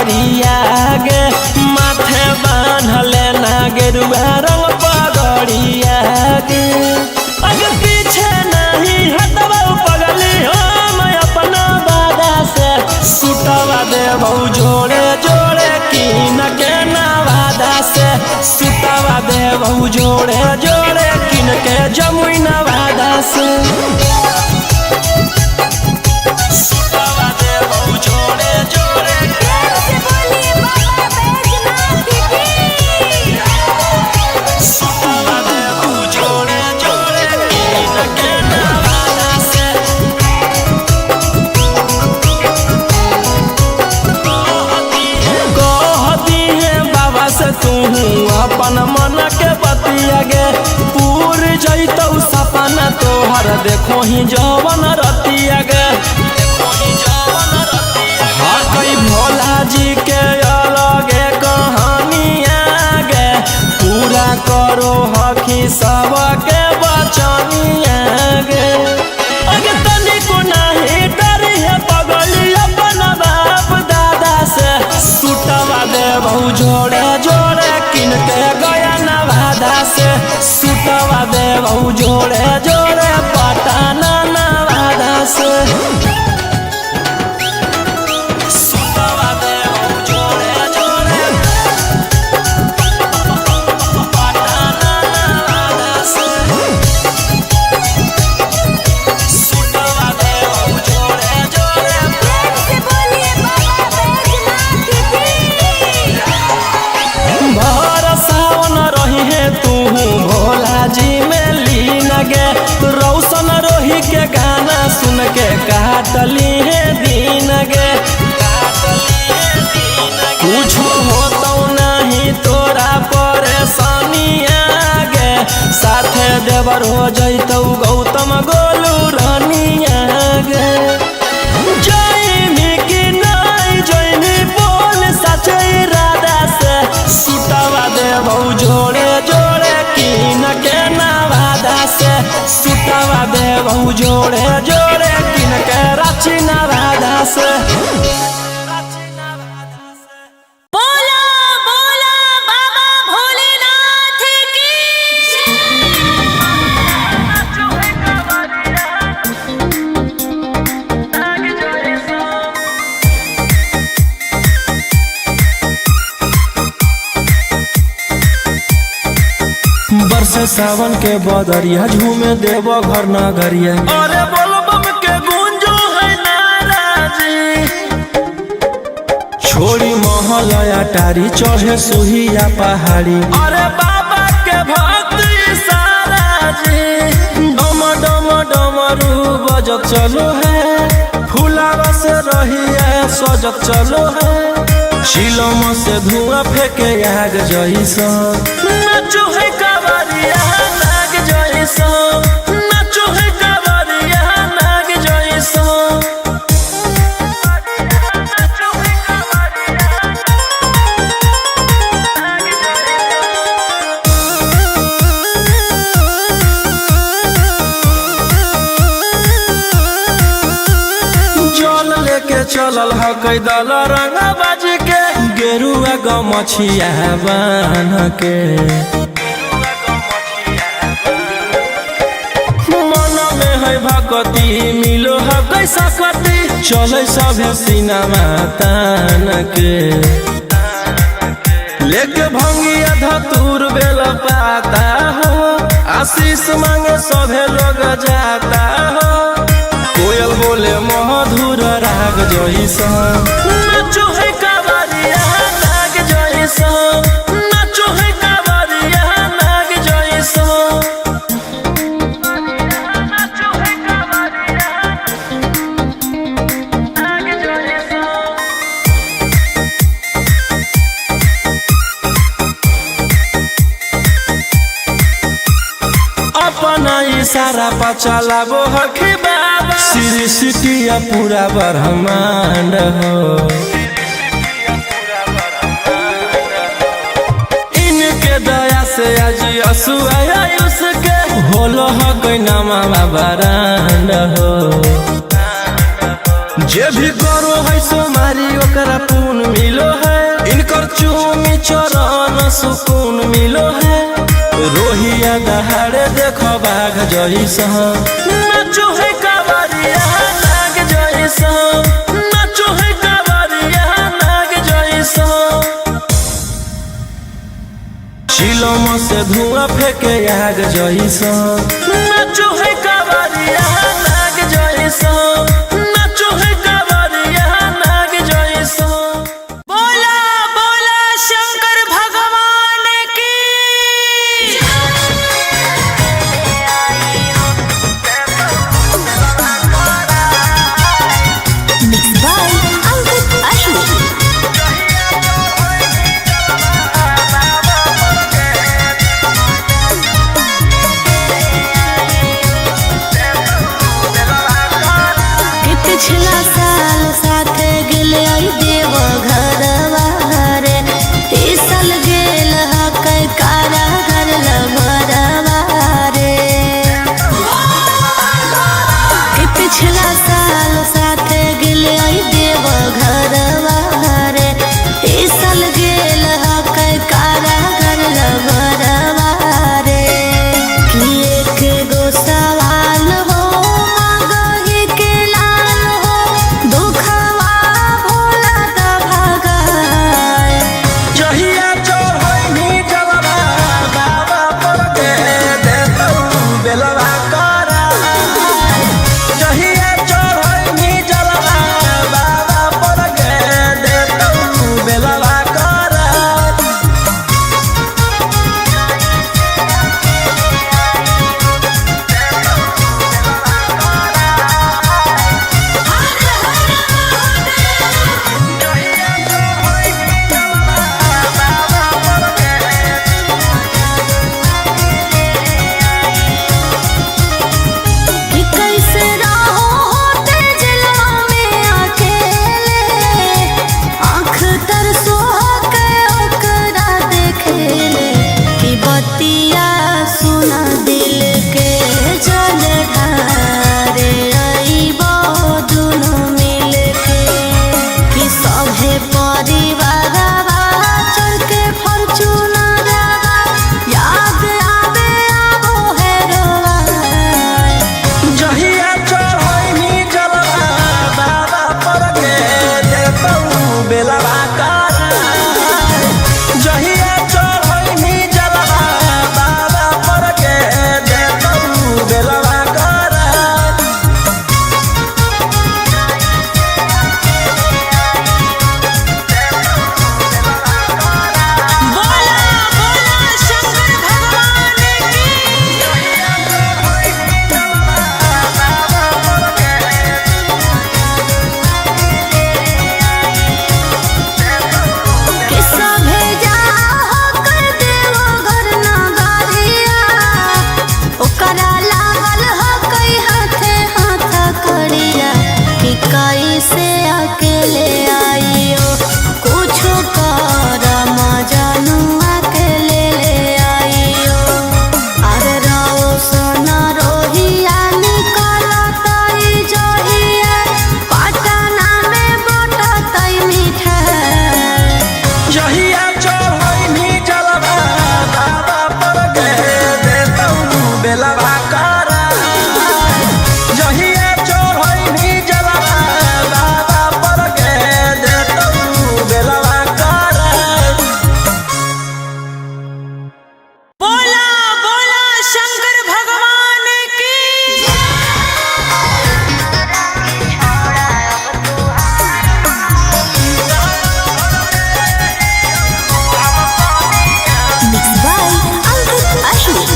पगड़िया गे माथे बांधले ना गेरुआ रंग पगड़िया गे अगर पीछे नहीं हटबो पगली हम अपना बादा से सुतवा देबो जोड़े जोड़े किन के नवादा से सुतवा देबो जोड़े जोड़े किन के जमुई नवादा से तू अपन मन के बतिया गे पूर जैतौ सपना तोहर देखो ही जवन रतिया गे हर कोई भोला जी के अलगे कहानिया गे पूरा करो हकी सबके बचनिया गे अगे तनिको नहीं डरी है पगली अपन बाप दादा से सुतवा देबो जोड़े जोड़े किन के गया नवादा से सुतवा देबो जोड़े जोड़े पटना नवादा से सुतवा देबो जोड़े जोड़े पटना नवादा से सुतवा देबो जोड़े जोड़े तू भोला जी में लीन गे रौशन रोही के गाना सुन के काटली है दीन गे कुछ होतो नहीं तोरा परेशानिया गे साथे देवर हो जैतौ गौतम गोलू रानिया गे जैमी की नहीं जैमी बोल सचे इरादा से सुतवा देबो जोड़े जोड़े किन के नवादा से सुतवा देबो जोड़े जोड़े किन के रांची नवादा से बोला बोला बाबा भोलेनाथ की बरसे सावन के बदरिया झूमे देवो घर नगरिया अरे बोलो बम के गूंजो है नाराजी छोड़ी महल अटारी चढ़े सुहिया पहाड़ी अरे बाबा के भक्ति सारा जी डम डम डमरू बजत चलो है फुलावा से रहिया सजत चलो है शिलम से धुआं फेंके आग जैसा नचो है कावरिया नाग जैसा नचो है कावरिया नाग जैसा जल लेके चलल ह कैदल रंगा बाज के गेरुआ गमछिया बान के मन में है भक्ति मिलो है कैसा कति चले सभे सिनेमा तान के लेके भंगिया धतूर बेल पाता हो आशीष मांगे सभे लोग जाता हो कोयल बोले मधुर राग जैसा नचो है कावरिया नाग जैसा नचो है कावरिया नाग जैसा नचो है कावरिया नाग जैसा अपना इशारा पर चलाबो हखी बाबा श्री सिटिया पूरा ब्रह्मांड हो इनके दया से आज असुआ उसके होलो हो कोई नामा बरांड हो जे भी करो है सोमारी ओकरा पून मिलो है। इनकर चूमी चरण सुकून मिलो है। रोहिया दहाड़े देखो बाघ जैसा नाचो है कावरिया नाग जैसा। नाचो है कावरिया नाग जैसा। चिलम से धुआं फेंके आग जैसा। नाचो है कावरिया नाग जैसा। नाचो है कावरिया नाग जैसा। बोला बोला शंकर भगवान की। Mixed by Ankit Ashwin. पिछला साल साथे गेले देव घरवा रे। इस साल गेल हकै कारा घर लभरवा रे। पिछला साल साथे गेले देव घरवा रे। इस साल गेल हकै कारा घर लभरवा रे। कि एक गो सवाल हो मगही के लाल हो। दुखवा भोला द भगाए। जहिया चढ़ैनी जलवा बाबा पर के देतौ बेलवा करा। जहिया चढ़ैनी जलवा बाबा पर के देतौ बेलवा करा। कि कैसे रहो होते जिला में अकेले। आँख तरसो के ओकरा देखेले। कि बतिया सुना दिल के जल ढारे अइबो दुनू मिल के। कि सभे परिवारवा चढ़ के फॉर्च्यूनरवा याद आवे आबो हेरोवा। जहिया चढ़ैनी जलवा बाबा पर के देतौ बेलवा करा। जहिया चढ़ैनी जलवा बाबा पर के देतौ बेलवा करा। बोला बोला शंकर भगवान की। कि सभे जाहो कर देवो घर नगरिया। ओकरा लागल हकै हाथे हाथ करिया। कि कैसे अकेले आइयो कुछो कर मजनुआ के ले आइयो। अरे रहो सोना रोहिया निकलतै जहिया। पटना में बटतै मिठाई। जहिया चढ़ैनी जलवा बाबा पर के देतौ बेलवा करा। जहिया चढ़ैनी जलवा बाबा पर के देतौ बेलवा करा। बोला बोला शंकर भगवान की। Mixed by Ankit Ashwin.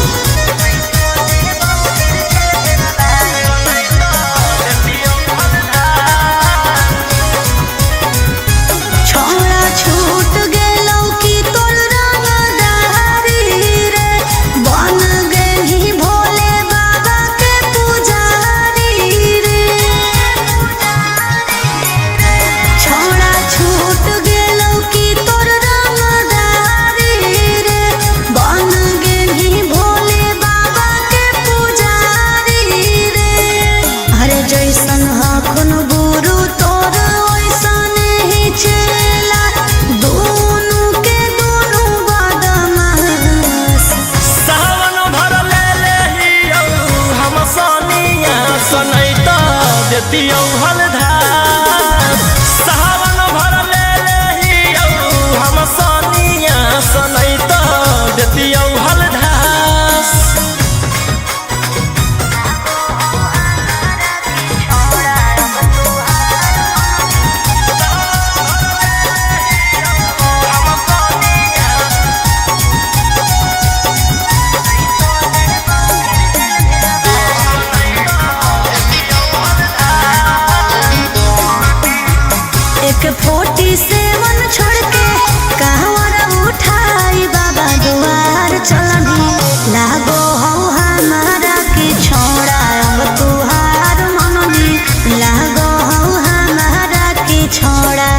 छोड़ा छूट गेलौ कि तोर रंगदारी रे। बन गेलही भोले बाबा के पुजारी रे। छोड़ा छूट गेलौ कि तोर रंगदारी रे। बन गेलही भोले बाबा के पुजारी रे। अरे जैसन हखुन गुरु सनई तो देती हलधार सावन भर ले लेही हम सोनिया सनई तो देती हलधार एक 47 छोड़ के कहवर उठाई बाबा दुआर चलनी लागो हो हमारा के छोड़ा अब तुहार मननी लागो हो हमारा के छोड़ा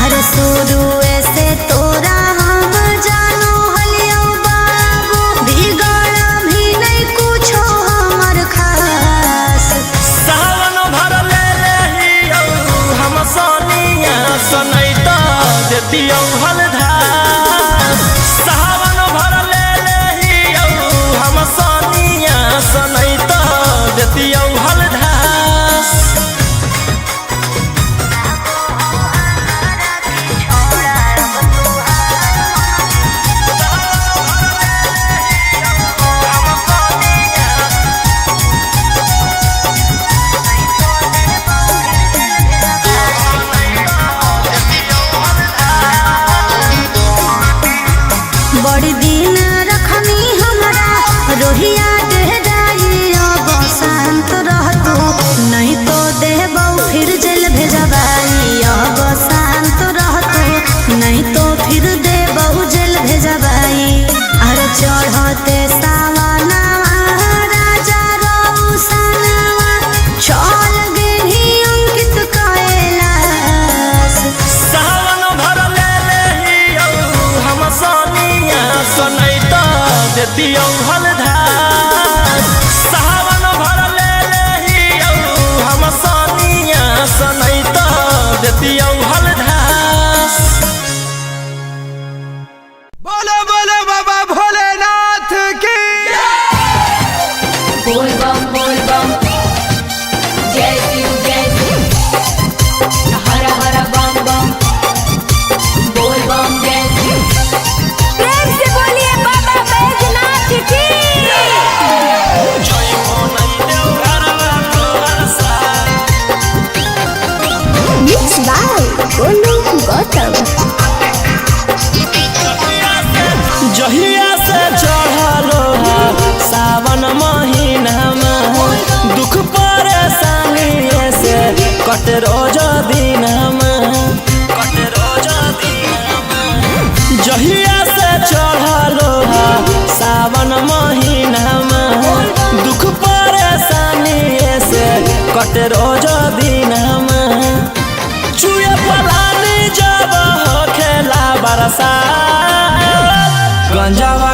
अरे शुरू से तोरा हम जानो हलियो बाबू बिगड़ भी नहीं कुछो हमर खास सावन भर ले लेही हम सोनिया सनई तो देती हलधार सावन भर ले लेही हम सोनिया सनई तो देती हलधार बड़ी दिन रखनी हमरा रोहिया डेहराई अब शांत रहतो नहीं तो देबौ फिर जेल भेजबाई अब शांत रहतो नहीं तो फिर देबौ जेल भेजबाई अरे चढ़ते सावनवा राजा रौसनवा चल गेली अंकित कैलाश सावन भर ले लेही हम सोनिया सनई तो देती हलधार सावन भर ले लेही हम सोनिया सनई तो देती हलधार बोलो बोलो बाबा भोलेनाथ की बोल बम जय शिव हर हर बम बम बोल बम जय शिव प्रेम से बोलिए बाबा बैजनाथ की जय हो नहीं देव घरवा तोहर साथ मिक्स बाय गोलू गौतम जहिया से चढ़लो सावन महीना में दुख परेशानी से कट रोज दिन जहिया से चढ़लो सावन महीना में दुख परेशानी से कट रोज दिन चुए पलानी जब हो खेला बरसा गंजावा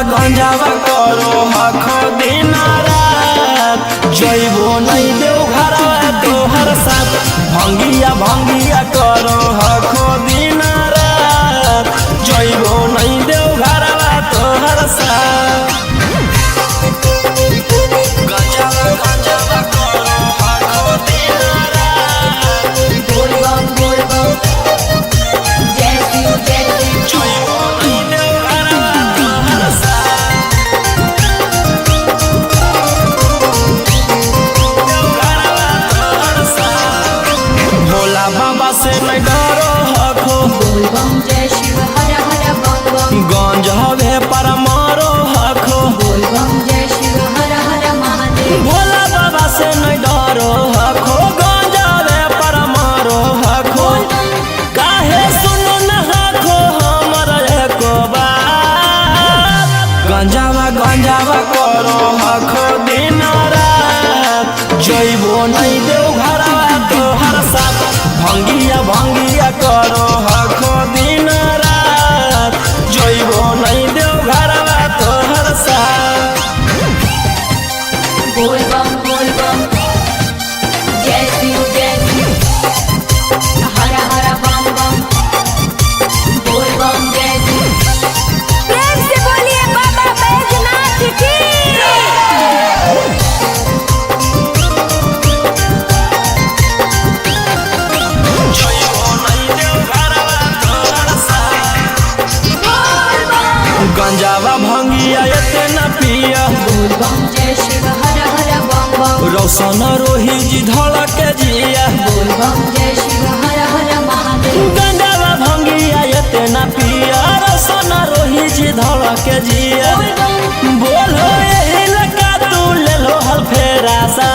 करो हखो दिन रात जइबो नहीं देव घरवा तोहर साथ भंगिया करो हखो दिन रात जइबो नहीं देव घरवा तोहर साथ गंजावा करो हखो दिन रात बोल बम जय शिव जइबो नहीं देव घरवा तोहर साथ भोला बाबा से नहीं डरो हखो बोल बम जय शिव हर हर बम गंज हवे पर मारो हखो बोल बम जय शिव हर हर महादेव भोला बाबा से नहीं डरो हखो गंज हवे पर मारो हखो काहे सुनो न हखो हमर एको बात गंजावा करो हखो दिन रात जइबो नहीं देव घरवा तोहर साथ भंगिया करो हखो दिन रात जइबो नहीं देव घरवा तोहर साथ बोल बम जय शिव हर हर बम बोल बम जय शिव प्रेम से बोलिए बाबा बैजनाथ की रोशन रोही जी धड़क जिया बोल बम जय शिव हर हर महादेव। गंगावा भंगिया इतना पिया रोशन रोही जी धड़क जिया बोल बम बोलो यही लगा तू ले लो हल फेरा सा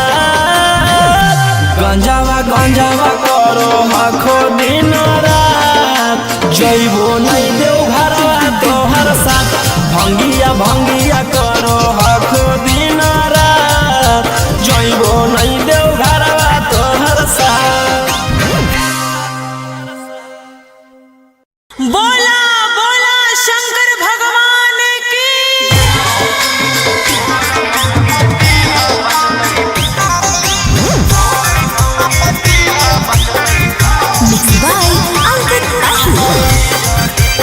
गंजावा गंजावा करो आखो दिन रात जइबो नहीं देव घरवा तोहर साथ भंगिया भंगिया करो आखो दिन रात जइबो नहीं देव घरवा तोहर साथ। बोला बोला शंकर भगवान की। Mixed by Ankit Mahi।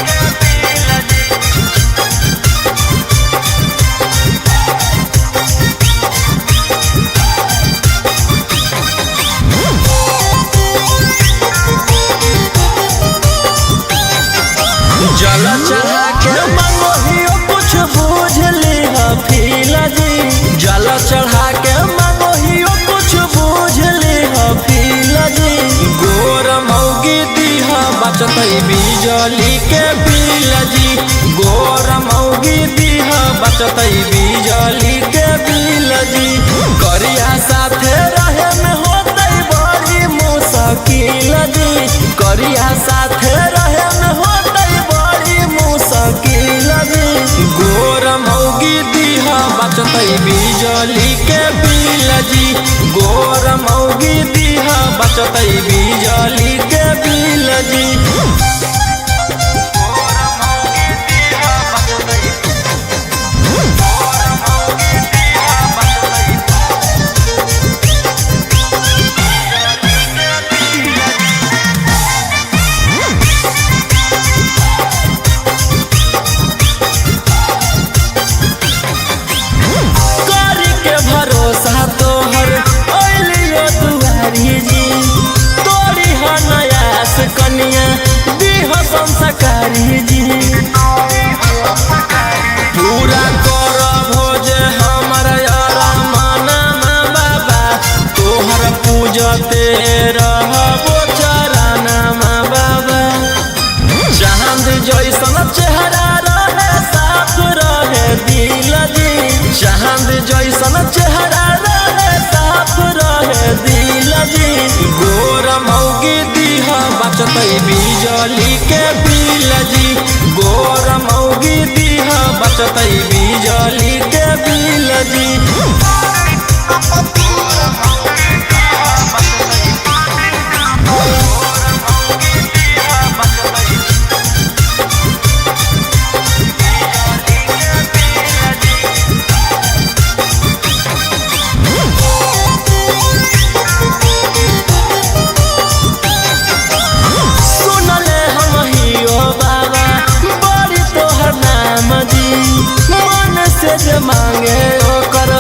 जल चढ़ा के मंगोहियो कुछ बूझ ली हफीला जी जल चढ़ा के मंगोहियो कुछ बूझ ली हफीला जी गोर मौगी दीहा बचतई बिजली के बिल जी गोर मौगी दीहा बचतई बिजली के बिल जी करिया साथे रहे में होतई बड़ी मुश्किल जी करिया साथे रहे में होतई बड़ी मुश्किल जी गोर मौगी दीहा बचतई बिजली के बिल जी गोर मौगी दीहा बचतई बिजली के बिल जी करी के भरोसा तोहर ओलियो दुआरी जी तोरी ह नयास कनिया दीह संस्कारी जी पूरा कर भोज हमर यारा माना बाबा तोहर पूजते रहबो चराना बाबा चांद जैसन चेहरा रहे साफ रहे दिल जी चांद जैसन चेहरा रहे साफ रहे दिल जी गोर मौगी दीहा बचतई बिजली के बिल जी गोर मौगी दीहा बचतई बिजली के बिल जी सुनले हम हियो बाबा बड़ी तोहर नाम जी मन से जे मांगे ओकर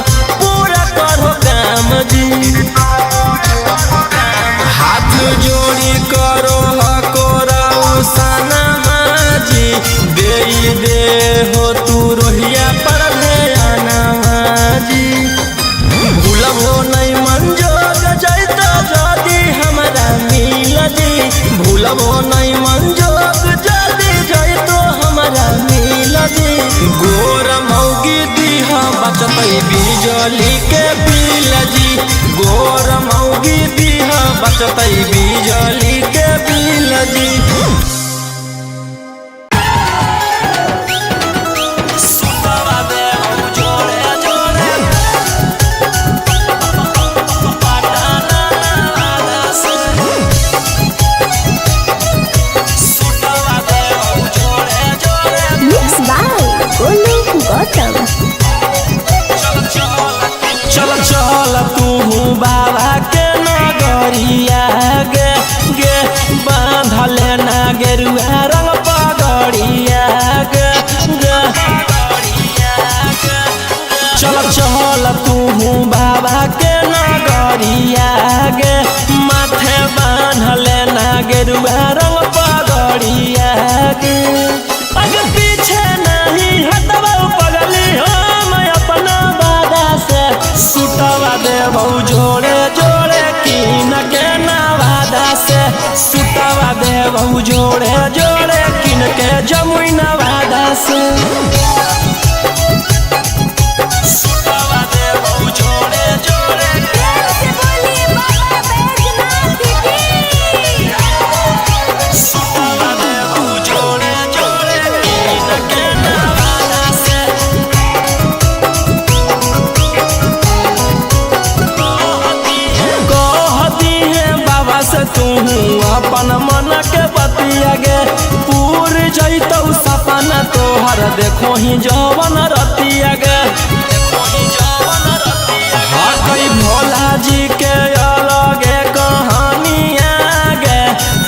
पूरा करो काम जी हाथ जोड़ी करो हकोराऊ सनमा जी दे हो तू रोहिया पर ध्याना जी भूलबो नहीं मंजोग जैतो जदी हमरा मिल जी भूलबो नहीं मंजोग जदी जैतो हमरा मिल जी गोर मौगी दीहा बचतई बिजली के बिल जी गोर मौगी दीहा बचतई बिजली के बिल जी सुतवा दे हम जोड़े जोड़े पटाना से सुतवा दे हम जोड़े जोड़े Mixed by Golu Gautam। चल चल तू बाबा के नगरिया गे गे बांधले ना गेरुआ रंग पगड़िया गे गे चल चल तू बाबा के नगरिया गे माथे बांधले ना गेरुआ रंग पगड़िया गे आगे पीछे नहीं हटवा पगली हम अपना बाबा से सुतवा दे बहु तोहार देखो ही जवन रतिया गे हकई भोला जी के अलगे कहानिया गे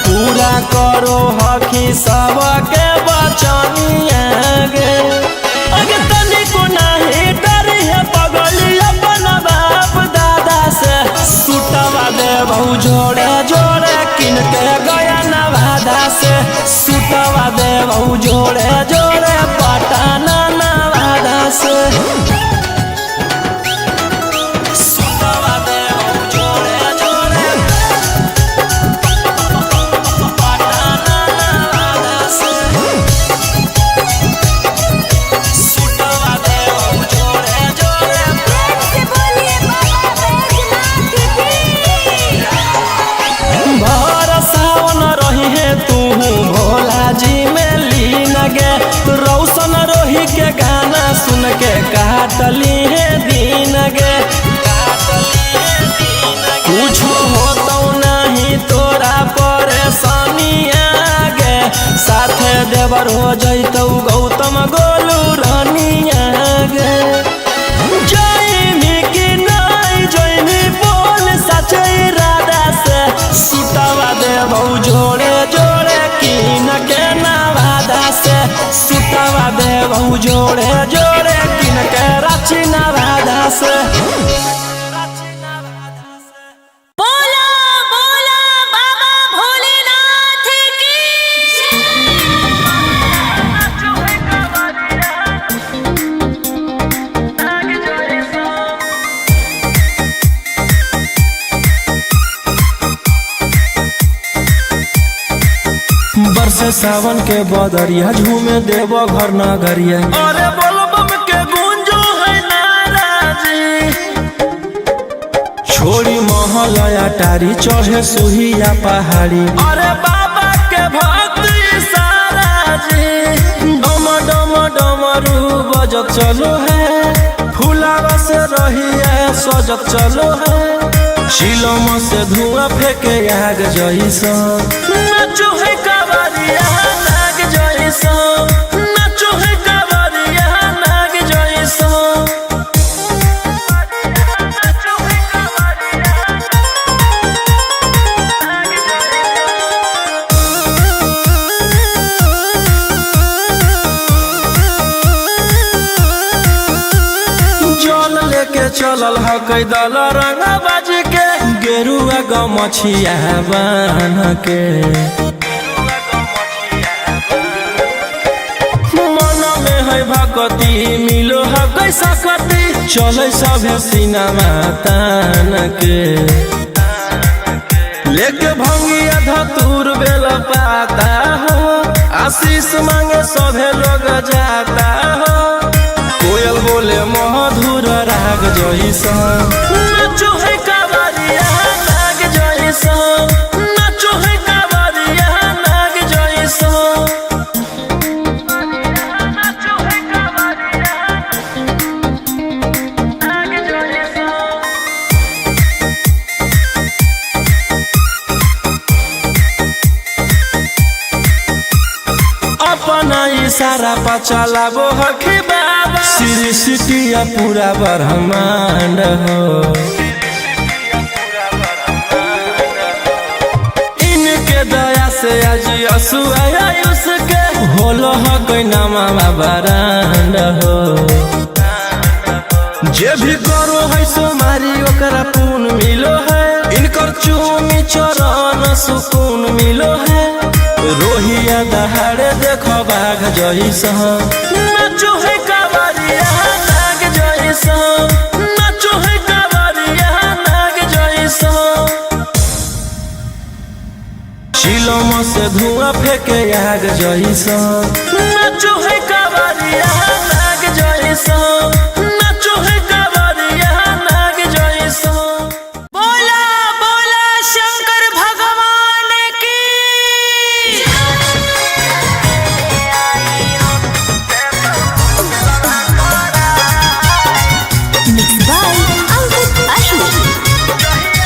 पूरा करो हकी सबके बचनिया गे अगे तनिको नाही डरी है पगली अपन बाप दादा से सुटवा दे बहु जोड़े जोड़े किन के गया नवादा से सुटवा दे बहु जोड़े जोड़े पटना नवादा से सुन के काटली है दिन गे कुछ होतो नहीं तोरा परेशानिया गे साथे देवर हो जैतौ गौतम गोलू रानिया गे जैमी कि नहीं जैमी बोल सचे इरादा से सुटवा देबौ जोड़े जोड़े किन के नवादा से सुटवा देबौ जोड़े जोड़े किन के रांची नवादा से बोला बोला बाबा भोलेनाथ की बरसे सावन के बदरिया झूमे देवो घर नगरिया अरे बोलो बम के गूंजो है नाराजी छोड़ी महलया टारी चढ़े सुहिया पहाड़ी अरे बाबा के भक्ति सारा जी डम डम डमरू बजत चलो है फुलावा से रही है सजत चलो है शिलम से धुआं फेंके आग जैसा नाचो है कावरिया नाग जैसा नाचो है कावरिया नाग जैसा जल लेके चलल ह कैदल रंग बाज के गेरुआ गमछिया बान के मन में है भगती मिलो है कैसा कती चले सभे सिनेमा तान के लेके भंगिया धतूर बेल पाता हो आशीष मांगे सभे लोग जाता हो कोयल बोले मधुर राग जैसा नाचो है कावरिया नाग जैसा नाचो है कावरिया नाग जैसा अपना इशारा पर चलाबो हखी बाबा श्री सिटिया पूरा ब्रह्मांड हो इनके दया से आज असुआ उसके होलो ह कोई नामा बरांड हो जे भी करो है सोमारी ओकरा पुण्य मिलो है इनकर चूमी चरण सुकून मिलो है रोहिया दहाड़े देखो बाघ जैसा नाचो है कावरिया नाग जैसा नाचो है कावरिया नाग जैसा शिलम से धुआं फेंके आग जैसा नाचो है कावरिया नाग जैसा नाचो है कावरिया नाग जैसा बोला बोला शंकर भगवान की Mixed by Albert Ashwin.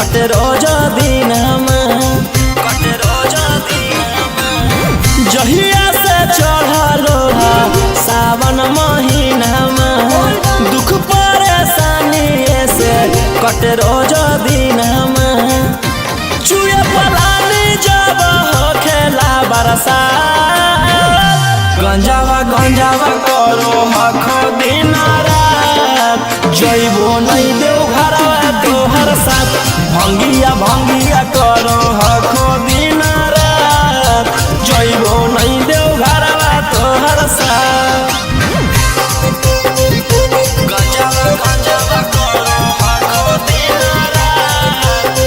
कटे रोज दिन जहिया से चढ़लो सावन महीना में दुख परेशानी से कटे रोज दिन चुए पलानी जब हो खेला बरसा गंजावा करो हखो दिन रात जइबो नहीं देव घरवा तोहर साथ भंगिया करो हखो दिन रात जइबो नहीं देव घरवा तोहर साथ गंजावा करो हखो दिन रात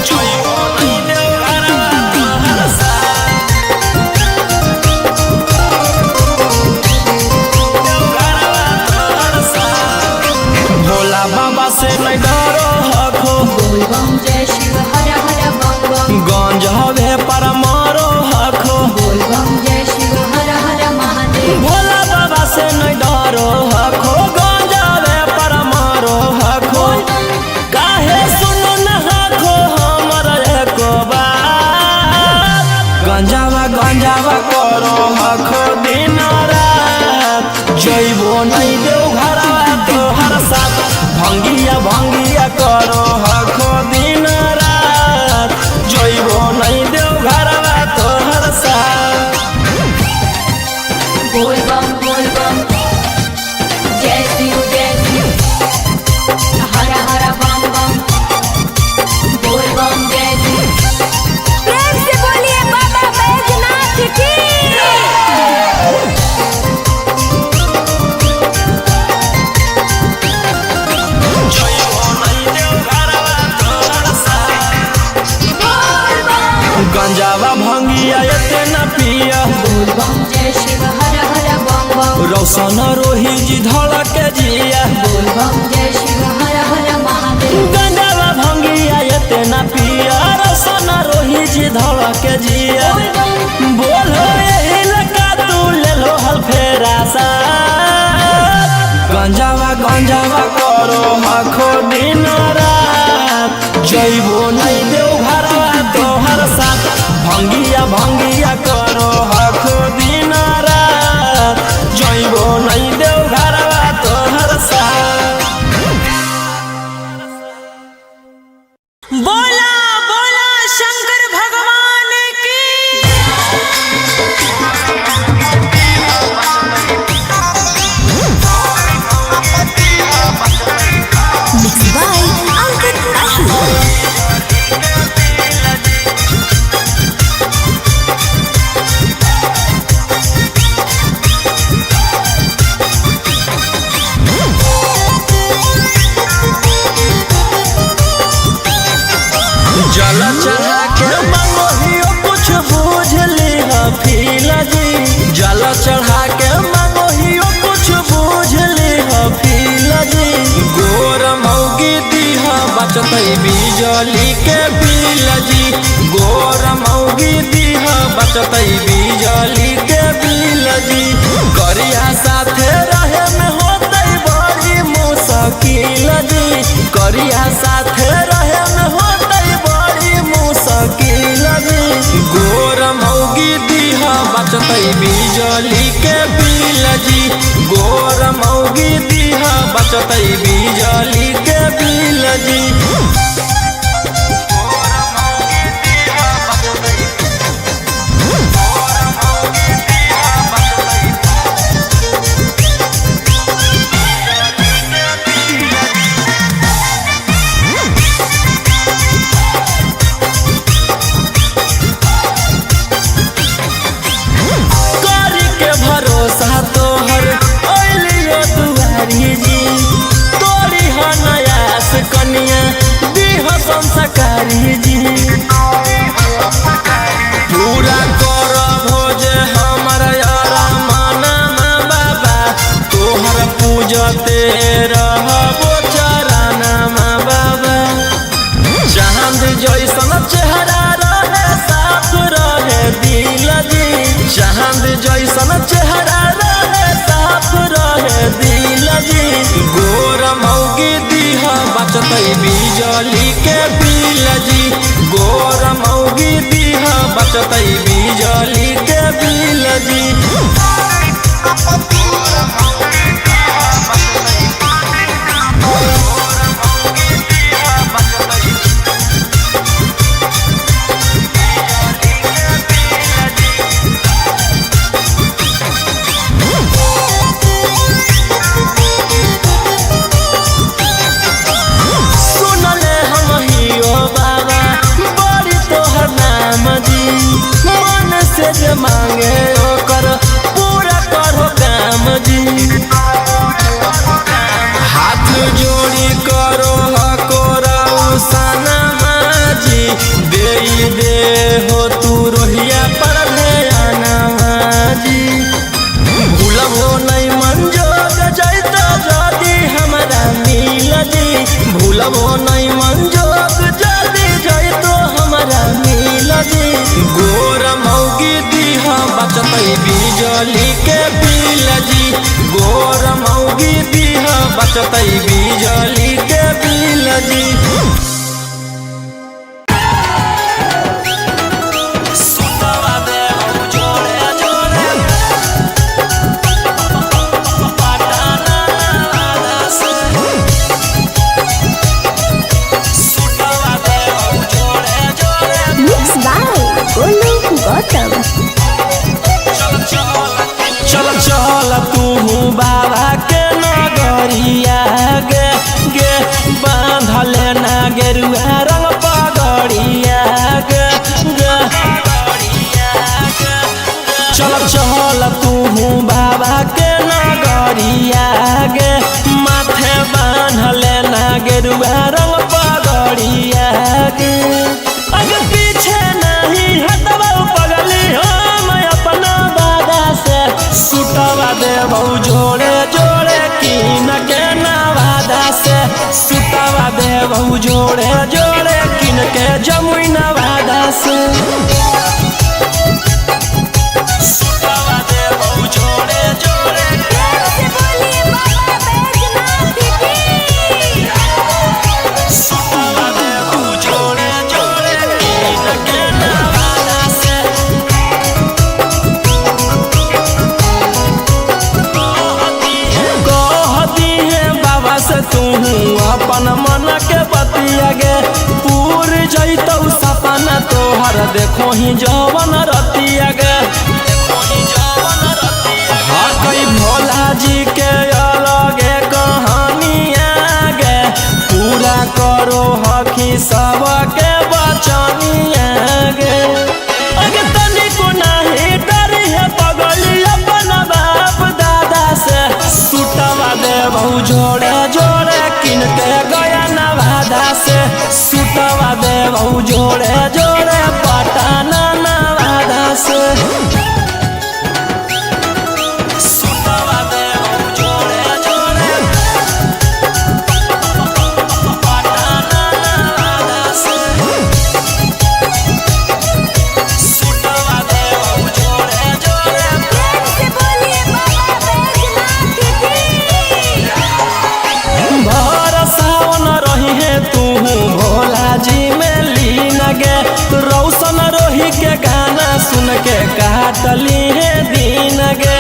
जइबो नहीं देव घरवा तोहर साथ भोला बाबा से नहीं डरो हखो जय शिव हर हर बम बम गंज हवे पर मारो हखो जय शिव हर हर महादेव भोला बाबा से नहीं डरो हखो गंज हवे पर मारो हखो काहे सुनो न हखो हमर एको बात गंजावा करो हखो दिन रात जइबो नहीं देव घरवा तोहर साथ भंगिया करो हखो दिन रात जइबो नहीं देव घरवा तोहर साथ बोल बम जय शिव हर हर बम बम बोल बम जय शिव प्रेम से बोलिए बाबा बैजनाथ की जइबो नहीं देव घरवा तोहर साथ गंजावा भंगिया एते न पिया बोल बम जय शिव हर हर बम बम रौशन रोही जी धड़क जिया बोल बम जय शिव हर हर महादेव गंजावा भंगिया एते न पिया रौशन रोही जी धड़क जिया बोलो यही लगा तू ले लो हल फेरा सा गंजावा करो हखो दिन रात जइबो नहीं देव घरवा तोहर साथ भंगिया करो हखो दिन रात जइबो नहीं देव घरवा तोहर साथ बोला बोला शंकर भगवान की Mixed by Ankit Ashu. जल चढ़ा के मंगोहियो कुछ बूझ ली फील जी जल चढ़ा के मंगोहियो कुछ बूझ ली फील जी गोर मौगी दीहा बचतै बिजली के बिल जी गोर मौगी दीहा बचतै बिजली के बिल जी करिया साथे रहे में होतै बड़ी मुश्किल जी करिया साथे रहे में होतै बड़ी मुश्किल जी गोर मौगी दीहा बचतै बिजली के बिल जी गोर मौगी दीहा बचतै बिजली के बिल जी करी के भरोसा तोहर ओलियो दुआरी जी तोरी हो नयास कनिया दीह संस्कारी जी पूरा कर भोज हमर यारा माना बाबा तोहर पूजते रहबो चराना बाबा चांद जैसन चेहरा रहे साफ रहे दिल जी चांद जैसन चेहरा रहे साफ रहे दिल जी गोर मौ बचतई बिजली के बिल जी। मांगे ओकर पूरा करो काम जी। हाथ जोड़ी करो हकोरा सनमा जी। दे हो तू रोहिया पर ध्याना जी। भूलबो नहीं मंजोग जैत जदी हमरा मिल जी। भूलबो नहीं मंजोग जदी जैतो हमरा मिल जी। गोर मौगी बचतई बिजली के बिल जी। गोर मौगी दीह बचतई बिजली के बिल जी। चल तू बाबा के नगरिया गे गे बांधले ना गेरुआ रंग पगड़िया गे गे। चल तू बाबा के नगरिया गे माथे बांधले ना गेरुआ रंग पगड़िया गे। अगर पीछे नहीं हटबा पगली हम अपना दादा से। सुटवा देबौ जोड़े जोड़े कीन के नवादा से। सुटवा देबौ जोड़े जोड़े कीन के जमुई नवादा से। सुटवा देबौ जोड़े जोड़े सुटवा देबौ जोड़े जोड़े कीन के नवादा से। तू अपन मन के बतिया गे पूर जैतौ सपना तोहर। देखो ही जवन रतिया गे हकई भोला जी के अलगे कहानिया गे। पूरा करो हकी सबके बचनिया गे। अगे तनिको नहीं डरी है पगली अपन बाप दादा से। सुटवा देबौ जोड़े जोड़े किन के गया नवादा से। सुटवा देबौ जोड़े जोड़े पटना नवादा से। सुटवा देबौ जोड़े जोड़े पटना नवादा से। सुटवा देबौ जोड़े जोड़े भर सावन रही है तू भोला जी में लीन गे। रौशन रोही के गाना सुन के काटली है दिन गे।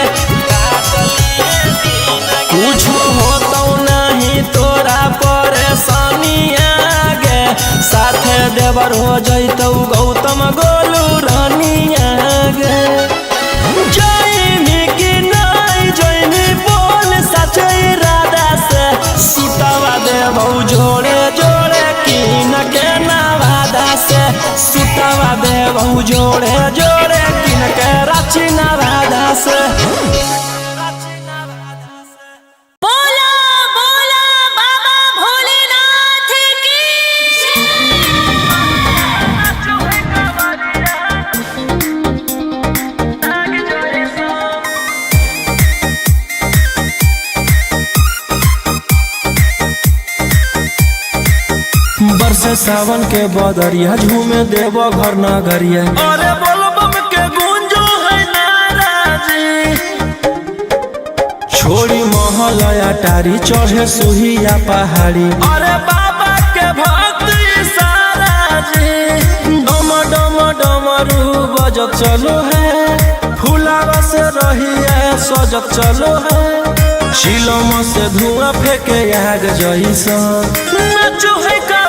कुछ होतौ नहीं तोरा परेशानिया गे। साथे देवर हो जैतौ गौतम गोलू रानिया गे। जैनी की नहीं जैनी बोल सचे इरादा से। सुटवा देबौ जोड़े जोड़े कीन के नवादा से। सुटवा देबौ जोड़े जोड़े कीन के रांची नवादा से। बोला बोला बाबा भोलेनाथ की बरसे सावन के बदरिया झूमे देव घर नगरिया। अरे बोलबम के गूंजो है नाराजी। छोड़ी महल अटारी चढ़े सुहिया पहाड़ी। अरे बाबा के भक्त सारा जी। डम डम डमरू बजत चलो है, फुलावा से रहिया सजत चलो है, चिलम से धुआं फेंके आग जैसा। नाचो है का